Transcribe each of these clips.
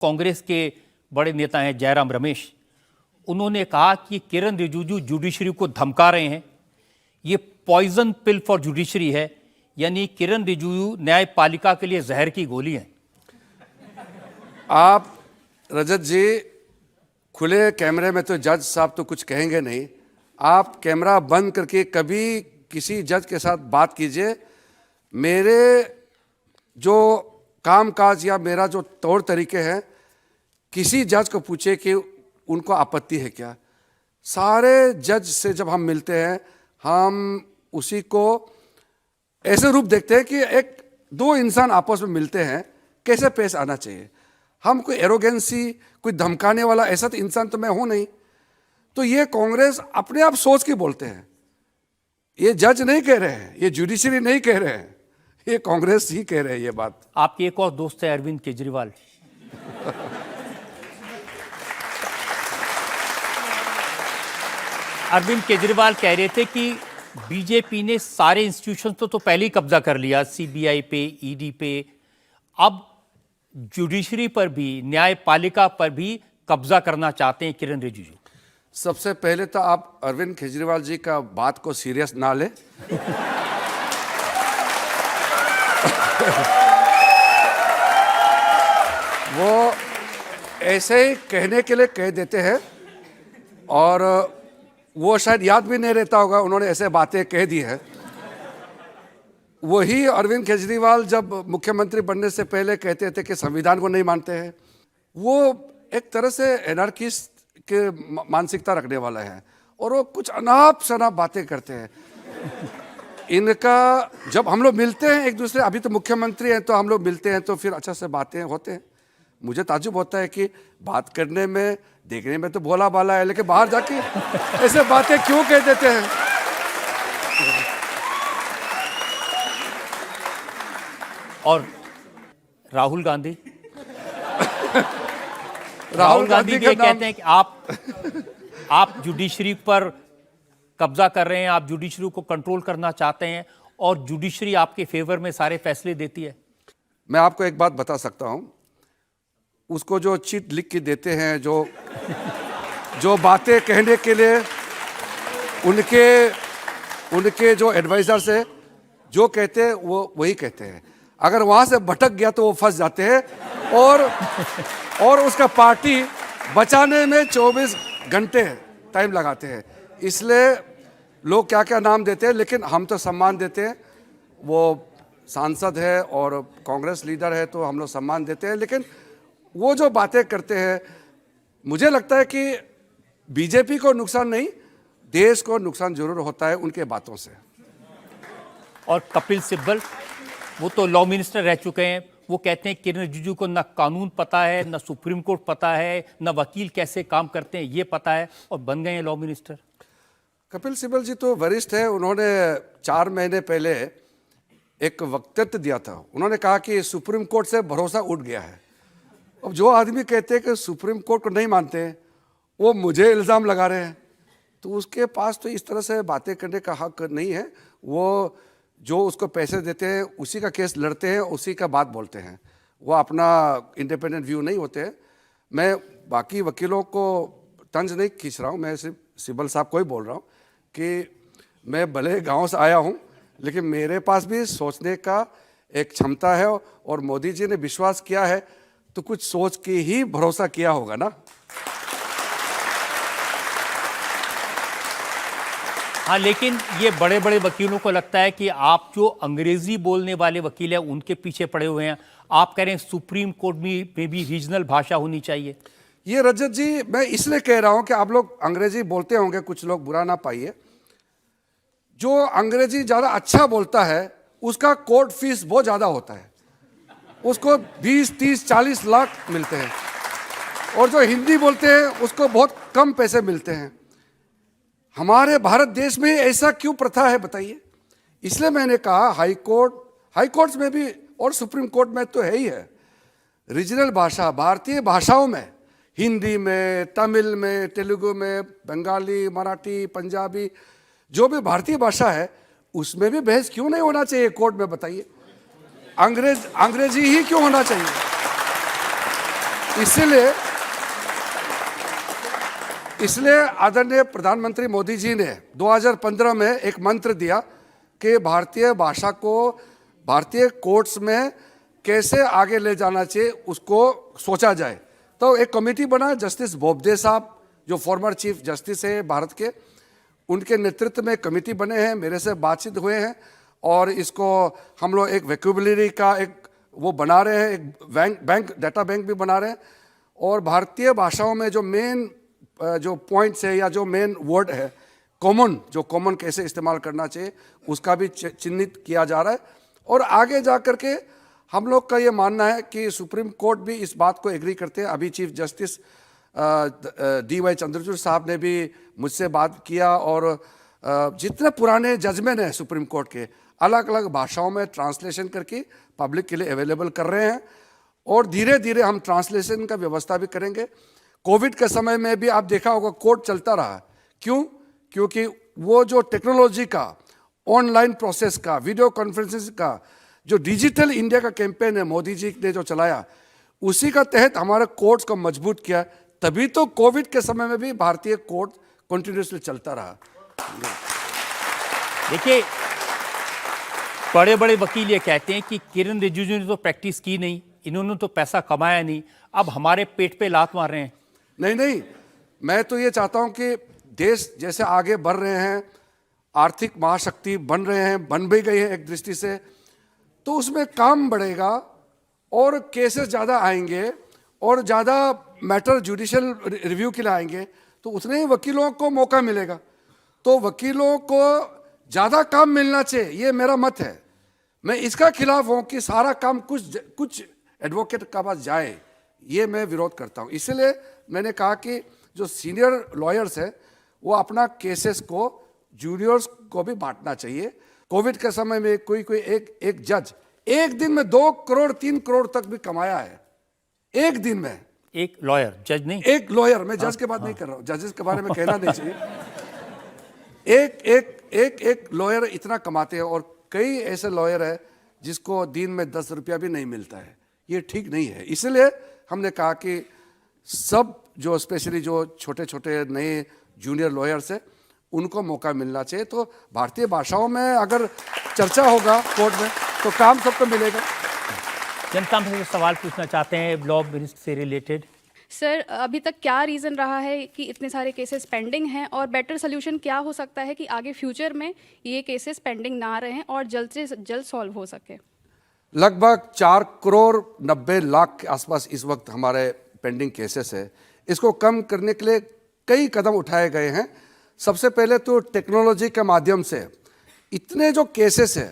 कांग्रेस के बड़े नेता हैं जयराम रमेश, उन्होंने कहा कि किरण रिजिजू जुडिशरी को धमका रहे हैं, ये पॉइजन पिल फॉर जुडिशरी है, यानी किरण रिजिजू न्यायपालिका के लिए जहर की गोली है। आप रजत जी खुले कैमरे में तो जज साहब तो कुछ कहेंगे नहीं, आप कैमरा बंद करके कभी किसी जज के साथ बात कीजिए। मेरे जो कामकाज या मेरा जो तौर तरीके हैं, किसी जज को पूछे कि उनको आपत्ति है क्या। सारे जज से जब हम मिलते हैं, हम उसी को ऐसे रूप देखते हैं कि एक दो इंसान आपस में मिलते हैं, कैसे पेश आना चाहिए। हम कोई एरोगेंसी, कोई धमकाने वाला ऐसा तो इंसान तो मैं हूं नहीं। तो ये कांग्रेस अपने आप सोच के बोलते हैं, ये जज नहीं कह रहे हैं, ये जुडिशरी नहीं कह रहे हैं, ये कांग्रेस ही कह रहे हैं ये बात। आपके एक और दोस्त है अरविंद केजरीवाल, अरविंद केजरीवाल कह रहे थे कि बीजेपी ने सारे इंस्टीट्यूशन तो पहले ही कब्जा कर लिया, सीबीआई पे, ईडी पे, अब जुडिशरी पर भी, न्यायपालिका पर भी कब्जा करना चाहते हैं किरण रिजिजू। सबसे पहले तो आप अरविंद केजरीवाल जी का बात को सीरियस ना ले। वो ऐसे ही कहने के लिए कह देते हैं और वो शायद याद भी नहीं रहता होगा उन्होंने ऐसे बातें कह दी है। वही अरविंद केजरीवाल जब मुख्यमंत्री बनने से पहले कहते थे कि संविधान को नहीं मानते हैं। वो एक तरह से एनार्किस्ट के मानसिकता रखने वाला है और वो कुछ अनाप शनाप बातें करते हैं। इनका जब हम लोग मिलते हैं एक दूसरे, अभी तो मुख्यमंत्री हैं तो हम लोग मिलते हैं तो फिर अच्छा से बातें होते हैं। मुझे ताज्जुब होता है कि बात करने में, देखने में तो भोला भाला है, लेकिन बाहर जाके ऐसे बातें क्यों कह देते हैं। और राहुल गांधी राहुल गांधी भी कहते हैं कि आप जुडिशरी पर कब्जा कर रहे हैं, आप जुडिशरी को कंट्रोल करना चाहते हैं और जुडिशरी आपके फेवर में सारे फैसले देती है। मैं आपको एक बात बता सकता हूं, उसको जो चिट लिख के देते हैं, जो बातें कहने के लिए उनके जो एडवाइजर्स है जो कहते हैं वो वही कहते हैं। अगर वहां से भटक गया तो वो फंस जाते हैं और उसका पार्टी बचाने में 24 घंटे टाइम लगाते हैं। इसलिए लोग क्या क्या नाम देते हैं, लेकिन हम तो सम्मान देते हैं। वो सांसद है और कांग्रेस लीडर है तो हम लोग सम्मान देते हैं। लेकिन वो जो बातें करते हैं, मुझे लगता है कि बीजेपी को नुकसान नहीं, देश को नुकसान जरूर होता है उनके बातों से। और कपिल सिब्बल, वो तो लॉ मिनिस्टर रह चुके हैं, वो कहते हैं किरण रिजिजू को न कानून पता है, न सुप्रीम कोर्ट पता है, न वकील कैसे काम करते हैं ये पता है, और बन गए हैं लॉ मिनिस्टर। कपिल सिब्बल जी तो वरिष्ठ है। उन्होंने 4 महीने पहले एक वक्तव्य दिया था। उन्होंने कहा कि सुप्रीम कोर्ट से भरोसा उठ गया है। अब जो आदमी कहते हैं कि सुप्रीम कोर्ट को नहीं मानते हैं, वो मुझे इल्ज़ाम लगा रहे हैं, तो उसके पास तो इस तरह से बातें करने का हक नहीं है। वो जो उसको पैसे देते हैं उसी का केस लड़ते हैं, उसी का बात बोलते हैं, वो अपना इंडिपेंडेंट व्यू नहीं होते हैं। मैं बाकी वकीलों को तंज नहीं खींच रहा हूँ, मैं सिर्फ सिब्बल साहब को ही बोल रहा हूँ कि मैं भले गांव से आया हूँ, लेकिन मेरे पास भी सोचने का एक क्षमता है और मोदी जी ने विश्वास किया है तो कुछ सोच के ही भरोसा किया होगा ना। हाँ, लेकिन ये बड़े बड़े वकीलों को लगता है कि आप जो अंग्रेजी बोलने वाले वकील हैं उनके पीछे पड़े हुए हैं। आप कह रहे हैं सुप्रीम कोर्ट में भी रीजनल भाषा होनी चाहिए। ये रजत जी मैं इसलिए कह रहा हूं कि आप लोग अंग्रेजी बोलते होंगे, कुछ लोग बुरा ना पाइए। जो अंग्रेजी ज्यादा अच्छा बोलता है उसका कोर्ट फीस बहुत ज्यादा होता है, उसको 20, 30, 40 लाख मिलते हैं, और जो हिंदी बोलते हैं उसको बहुत कम पैसे मिलते हैं। हमारे भारत देश में ऐसा क्यों प्रथा है बताइए। इसलिए मैंने कहा हाई कोर्ट्स में भी और सुप्रीम कोर्ट में तो है ही है, रीजनल भाषा, भारतीय भाषाओं में, हिंदी में, तमिल में, तेलुगु में, बंगाली, मराठी, पंजाबी, जो भी भारतीय भाषा है उसमें भी बहस क्यों नहीं होना चाहिए कोर्ट में बताइए। अंग्रेजी ही क्यों होना चाहिए। इसलिए आदरणीय प्रधानमंत्री मोदी जी ने 2015 में एक मंत्र दिया कि भारतीय भाषा को भारतीय कोर्ट्स में कैसे आगे ले जाना चाहिए उसको सोचा जाए। तो एक कमेटी बना, जस्टिस बोबडे साहब जो फॉर्मर चीफ जस्टिस है भारत के, उनके नेतृत्व में कमेटी बने हैं, मेरे से बातचीत हुए हैं और इसको हम लोग एक वोकैबुलरी का एक वो बना रहे हैं, एक बैंक डाटा बैंक भी बना रहे हैं और भारतीय भाषाओं में जो मेन जो पॉइंट्स है या जो मेन वर्ड है जो कॉमन कैसे इस्तेमाल करना चाहिए उसका भी चिन्हित किया जा रहा है। और आगे जा कर के हम लोग का ये मानना है कि सुप्रीम कोर्ट भी इस बात को एग्री करते हैं। अभी चीफ जस्टिस DY चंद्रचूड़ साहब ने भी मुझसे बात किया और जितने पुराने जजमेंट हैं सुप्रीम कोर्ट के अलग अलग भाषाओं में ट्रांसलेशन करके पब्लिक के लिए अवेलेबल कर रहे हैं और धीरे धीरे हम ट्रांसलेशन का व्यवस्था भी करेंगे। कोविड के समय में भी आप देखा होगा कोर्ट चलता रहा। क्यों? क्योंकि वो जो टेक्नोलॉजी का, ऑनलाइन प्रोसेस का, वीडियो कॉन्फ्रेंसिंग का जो डिजिटल इंडिया का कैंपेन है मोदी जी ने जो चलाया, उसी का तहत हमारे कोर्ट्स को मजबूत किया। तभी तो कोविड के समय में भी भारतीय कोर्ट कंटिन्यूसली चलता रहा। देखिए, बड़े बड़े वकील ये कहते हैं कि किरण रिजिजू ने तो प्रैक्टिस की नहीं, इन्होंने तो पैसा कमाया नहीं, अब हमारे पेट पे लात मार रहे हैं। नहीं, मैं तो ये चाहता हूं कि देश जैसे आगे बढ़ रहे हैं, आर्थिक महाशक्ति बन रहे हैं, बन भी गई है एक दृष्टि से, तो उसमें काम बढ़ेगा और केसेस ज़्यादा आएंगे और ज़्यादा मैटर जुडिशियल रिव्यू के लिए आएंगे, तो उतने ही वकीलों को मौका मिलेगा। तो वकीलों को ज़्यादा काम मिलना चाहिए, ये मेरा मत है। मैं इसका खिलाफ हूँ कि सारा काम कुछ एडवोकेट का पास जाए, ये मैं विरोध करता हूँ। इसलिए मैंने कहा कि जो सीनियर लॉयर्स है वो अपना केसेस को जूनियर्स को भी बांटना चाहिए। कोविड के समय में कोई एक जज एक दिन में 2 करोड़ 3 करोड़ तक भी कमाया है, एक दिन में। एक लॉयर, जज नहीं, एक लॉयर, मैं जज के बात नहीं कर रहा हूँ, जजेस के बारे में कहना नहीं चाहिए। एक लॉयर इतना कमाते हैं और कई ऐसे लॉयर है जिसको दिन में 10 रुपया भी नहीं मिलता है। ये ठीक नहीं है। इसलिए हमने कहा कि सब जो स्पेशली जो छोटे छोटे नए जूनियर लॉयर्स है उनको मौका मिलना चाहिए। तो भारतीय भाषाओं में अगर चर्चा होगा कोर्ट में तो काम सबको मिलेगा। जनता में सवाल पूछना चाहते हैं लॉ मिनिस्टर से रिलेटेड। सर, अभी तक क्या रीज़न रहा है कि इतने सारे केसेस पेंडिंग हैं और बेटर सोल्यूशन क्या हो सकता है कि आगे फ्यूचर में ये केसेस पेंडिंग ना रहें और जल्द से जल्द सॉल्व हो सके? लगभग 4 करोड़ 90 लाख के आसपास इस वक्त हमारे पेंडिंग केसेस है। इसको कम करने के लिए कई कदम उठाए गए हैं। सबसे पहले तो टेक्नोलॉजी के माध्यम से इतने जो केसेस है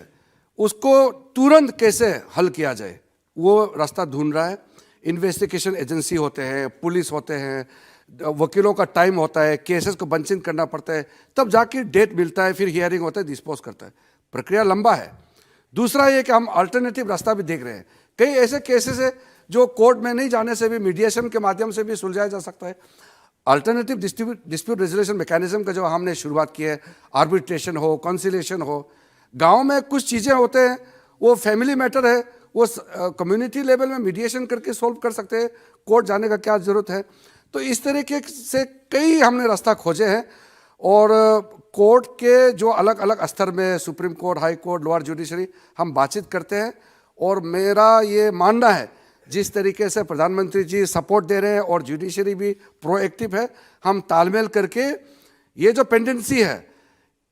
उसको तुरंत कैसे हल किया जाए वो रास्ता ढूंढ रहा है। इन्वेस्टिगेशन एजेंसी होते हैं, पुलिस होते हैं, वकीलों का टाइम होता है, केसेस को बंचिंग करना पड़ता है, तब जाके डेट मिलता है, फिर हियरिंग होता है, डिस्पोज करता है। प्रक्रिया लंबा है। दूसरा ये कि हम अल्टरनेटिव रास्ता भी देख रहे हैं। कई ऐसे केसेस है जो कोर्ट में नहीं जाने से भी मीडिएशन के माध्यम से भी सुलझाया जा सकता है। अल्टरनेटिव डिस्प्यूट रेजोल्यूशन मैकेनिज्म का जो हमने शुरुआत की है, आर्बिट्रेशन हो, कॉन्सिलेशन हो। गाँव में कुछ चीज़ें होते हैं वो फैमिली मैटर है, वो कम्युनिटी लेवल में मीडिएशन करके सॉल्व कर सकते हैं, कोर्ट जाने का क्या ज़रूरत है। तो इस तरीके से कई हमने रास्ता खोजे हैं और कोर्ट के जो अलग अलग स्तर में supreme court, high court, lower judiciary, हम बातचीत करते हैं। और मेरा ये मानना है जिस तरीके से प्रधानमंत्री जी सपोर्ट दे रहे हैं और जुडिशरी भी प्रोएक्टिव है, हम तालमेल करके ये जो पेंडेंसी है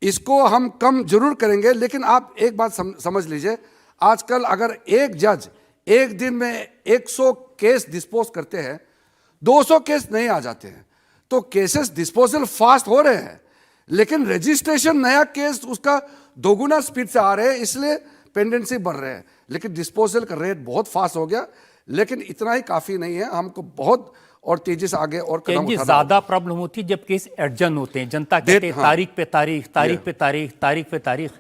इसको हम कम जरूर करेंगे। लेकिन आप एक बात समझ लीजिए, आजकल अगर एक जज एक दिन में 100 केस डिस्पोज करते हैं, 200 केस नहीं आ जाते हैं, तो केसेस डिस्पोजल फास्ट हो रहे हैं, लेकिन रजिस्ट्रेशन नया केस उसका दोगुना स्पीड से आ रहे हैं, इसलिए पेंडेंसी बढ़ रहे हैं। लेकिन डिस्पोजल का रेट बहुत फास्ट हो गया, लेकिन इतना ही काफी नहीं है, हमको बहुत और तेजी से आगे और कदम उठाना। ज्यादा प्रॉब्लम होती है जब केस अर्जेंट होते हैं, जनता कहते हैं तारीख पे तारीख, तारीख पे तारीख, तारीख पे तारीख।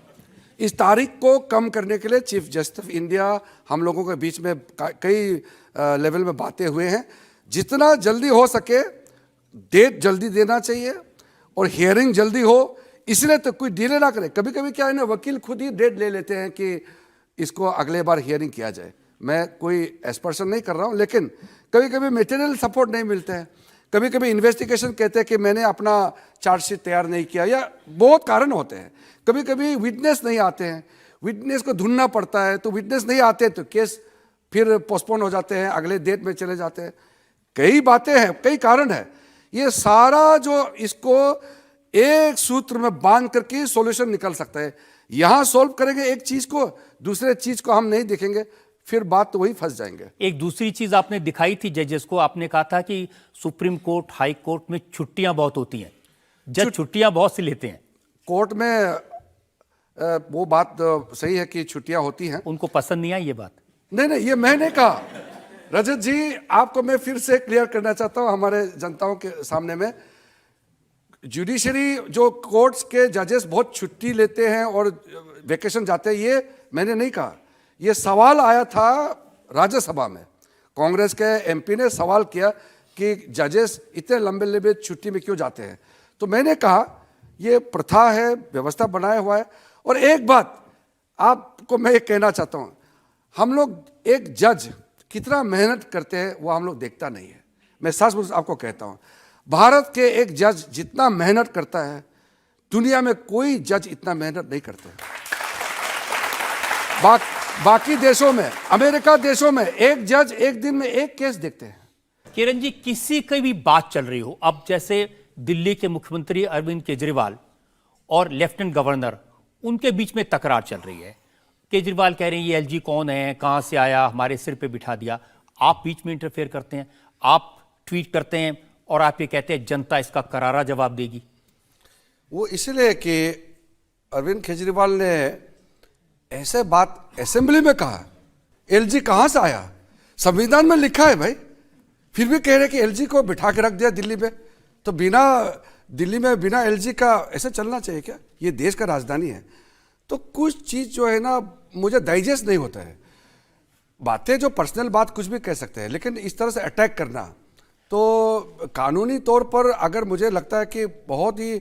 इस तारीख को कम करने के लिए चीफ जस्टिस ऑफ इंडिया हम लोगों के बीच में कई लेवल में बातें हुए हैं। जितना जल्दी हो सके डेट जल्दी देना चाहिए और हियरिंग जल्दी हो, इसलिए तो कोई डिले ना करे। कभी कभी क्या है ना, वकील खुद ही डेट ले लेते हैं कि इसको अगले बार हियरिंग किया जाए। मैं कोई एस्पर्शन नहीं कर रहा हूँ, लेकिन कभी कभी मटेरियल सपोर्ट नहीं मिलते हैं, कभी कभी इन्वेस्टिगेशन कहते हैं कि मैंने अपना चार्जशीट तैयार नहीं किया, या बहुत कारण होते हैं। कभी कभी विटनेस नहीं आते हैं, विटनेस को ढूंढना पड़ता है, तो विटनेस नहीं आते तो केस फिर पोस्टपोन हो जाते हैं, अगले डेट में चले जाते हैं। कई बातें हैं, कई कारण है। ये सारा जो इसको एक सूत्र में बांध करके सॉल्यूशन निकल सकता है। यहां सॉल्व करेंगे एक चीज को, दूसरे चीज को हम नहीं देखेंगे, फिर बात तो वही फंस जाएंगे। एक दूसरी चीज आपने दिखाई थी जजेस को, आपने कहा था कि सुप्रीम कोर्ट, हाई कोर्ट में छुट्टियां बहुत होती हैं, जज छुट्टियां बहुत सी लेते हैं। कोर्ट में वो बात सही है कि छुट्टियां होती हैं। उनको पसंद नहीं आई ये बात? नहीं, ये मैंने कहा। रजत जी, आपको मैं फिर से क्लियर करना चाहता हूं हमारे जनताओं के सामने में, जुडिशरी जो कोर्ट्स के जजेस बहुत छुट्टी लेते हैं और वेकेशन जाते हैं, ये मैंने नहीं कहा। ये सवाल आया था राज्यसभा में, कांग्रेस के एमपी ने सवाल किया कि जजेस इतने लंबे लंबे छुट्टी में क्यों जाते हैं। तो मैंने कहा ये प्रथा है, व्यवस्था बनाया हुआ है। और एक बात आपको मैं ये कहना चाहता हूँ, हम लोग एक जज कितना मेहनत करते हैं वो हम लोग देखता नहीं है। मैं सच आपको कहता हूँ, भारत के एक जज जितना मेहनत करता है, दुनिया में कोई जज इतना मेहनत नहीं करते। बाकी देशों में, अमेरिका देशों में, एक जज एक दिन में एक केस देखते हैं। किरण जी, किसी की भी बात चल रही हो, अब जैसे दिल्ली के मुख्यमंत्री अरविंद केजरीवाल और लेफ्टिनेंट गवर्नर, उनके बीच में तकरार चल रही है। केजरीवाल कह रहे हैं ये एलजी कौन है, कहां से आया, हमारे सिर पे बिठा दिया। आप बीच में इंटरफेयर करते हैं, आप ट्वीट करते हैं और आप ये कहते हैं जनता इसका करारा जवाब देगी। वो इसलिए कि अरविंद केजरीवाल ने ऐसे बात असेंबली में कहा, एलजी कहां से आया, संविधान में लिखा है भाई, फिर भी कह रहे कि एलजी को बिठा के रख दिया दिल्ली में। तो दिल्ली में बिना एलजी का ऐसे चलना चाहिए क्या? ये देश का राजधानी है। तो कुछ चीज जो है ना, मुझे डाइजेस्ट नहीं होता है। बातें जो पर्सनल बात कुछ भी कह सकते हैं, लेकिन इस तरह से अटैक करना, तो कानूनी तौर पर अगर मुझे लगता है कि बहुत ही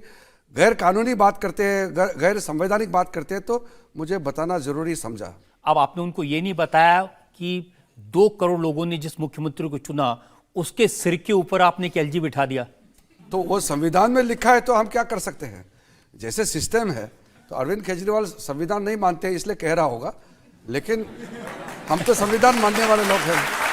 गैर कानूनी बात करते हैं, गैर संवैधानिक बात करते हैं, तो मुझे बताना जरूरी समझा। अब आपने उनको ये नहीं बताया कि 2 करोड़ लोगों ने जिस मुख्यमंत्री को चुना, उसके सिर के ऊपर आपने एलजी बिठा दिया। तो वो संविधान में लिखा है, तो हम क्या कर सकते हैं? जैसे सिस्टम है, तो अरविंद केजरीवाल संविधान नहीं मानते हैं इसलिए कह रहा होगा, लेकिन हम तो संविधान मानने वाले लोग हैं।